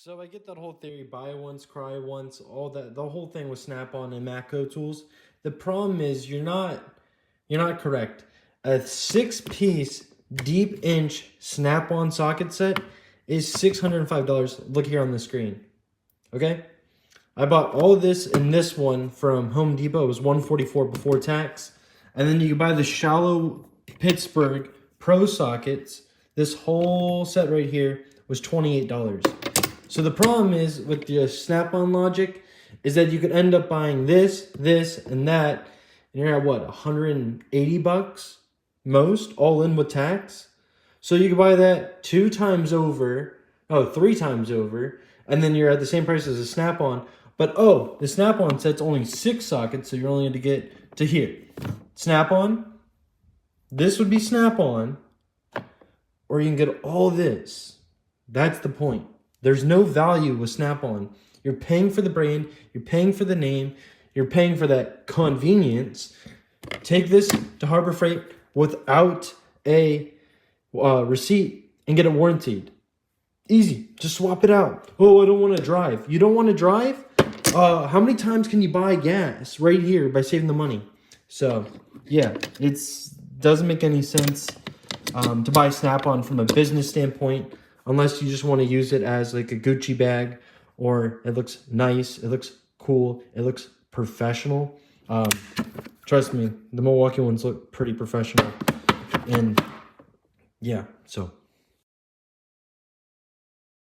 So I get that whole theory, buy once, cry once, all that, the whole thing with Snap-on and Matco tools. The problem is you're not correct. A 6-piece deep inch Snap-on socket set is $605. Look here on the screen. Okay? I bought all of this and this one from Home Depot. It was $144 before tax. And then you can buy the shallow Pittsburgh Pro sockets. This whole set right here was $28. So the problem is with the Snap-on logic is that you could end up buying this, and that, and you're at what, 180 bucks most, all in with tax. So you could buy that 3 times over, and then you're at the same price as a Snap-on. But the Snap-on set's only 6 sockets, so you're only going to get to here. Snap-on, this would be Snap-on, or you can get all this. That's the point. There's no value with Snap-on. You're paying for the brand, you're paying for the name, you're paying for that convenience. Take this to Harbor Freight without a receipt and get it warrantied. Easy, just swap it out. Oh, I don't want to drive. You don't want to drive? How many times can you buy gas right here by saving the money? So, yeah, it doesn't make any sense to buy Snap-on from a business standpoint, unless you just want to use it as like a Gucci bag, or it looks nice, it looks cool, it looks professional. Trust me, the Milwaukee ones look pretty professional. And yeah, so